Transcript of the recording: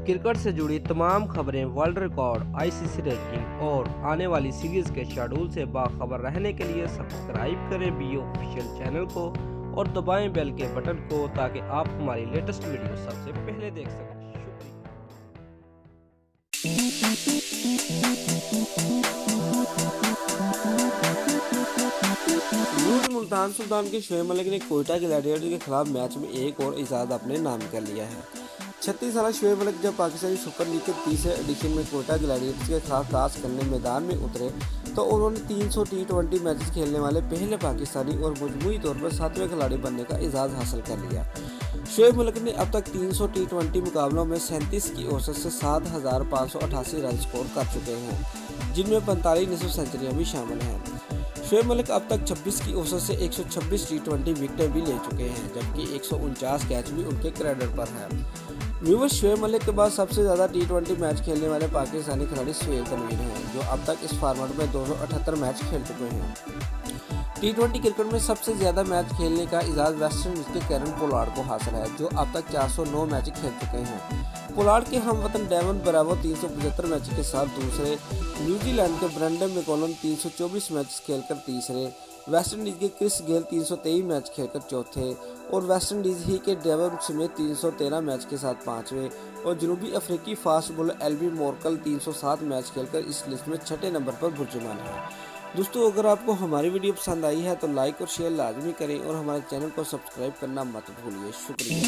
Cricket से जुड़ी तमाम खबरें, वर्ल्ड रिकॉर्ड, आईसीसी रैंकिंग और आने वाली सीरीज के शेड्यूल से बाखबर रहने के लिए सब्सक्राइब करें बी ऑफिशियल चैनल को और दबाएं बेल के बटन को ताकि आप हमारी लेटेस्ट वीडियो सबसे पहले देख सकें। न्यूज़ मुल्तान सुल्तान के शोएब मलिक ने कोयटा ग्लैडिएटर्स के खिलाफ मैच में एक और इजाद अपने नाम कर लिया है। 36 साल शोएब मलिक जब पाकिस्तानी सुपर लीग के तीसरे एडिशन में कोयटा ग्लैडिएटर्स के खिलाफ टॉस करने मैदान में उतरे तो उन्होंने 300 T20 मैचेस खेलने वाले पहले पाकिस्तानी और मजमूई तौर पर 7वें खिलाड़ी बनने का एजाज़ हासिल कर लिया। शोएब मलिक ने अब तक 300 T20 मुकाबलों में 37 की औसत से 7,588 रन स्कोर कर चुके हैं, जिनमें 45 निसफ सेंचुरियाँ भी शामिल हैं। शोएब मलिक अब तक 26 की औसत से 126 T20 विकेटें भी ले चुके हैं, जबकि 149 कैच भी उनके क्रेडिट पर हैं। व्यूअर्स, शोएब मलिक के बाद सबसे ज़्यादा T20 मैच खेलने वाले पाकिस्तानी खिलाड़ी सुहेल तनवीर हैं, जो अब तक इस फॉर्मेट में 278 मैच खेल चुके हैं। T20 क्रिकेट में सबसे ज़्यादा मैच खेलने का एजाज़ वेस्ट इंडीज़ के कैरन पोलार्ड को हासिल है, जो अब तक 409 मैच खेल चुके हैं। पोलार्ड के हमवतन डेवन ब्रावो 375 मैच के साथ दूसरे, न्यूजीलैंड के ब्रेंडन मैकलम 324 मैच खेलकर तीसरे, वेस्ट इंडीज़ के क्रिस गेल 323 मैच खेलकर चौथे और वेस्ट इंडीज़ ही के डेवन स्मिथ 313 मैच के साथ पाँचवें और जनूबी अफ्रीकी fast bowler Elby Morkel 307 match खेलकर इस लिस्ट में छठे नंबर पर बुर्जुमान है। दोस्तों, अगर आपको हमारी वीडियो पसंद आई है तो लाइक और शेयर लाजमी करें और हमारे चैनल को सब्सक्राइब करना मत भूलिए। शुक्रिया।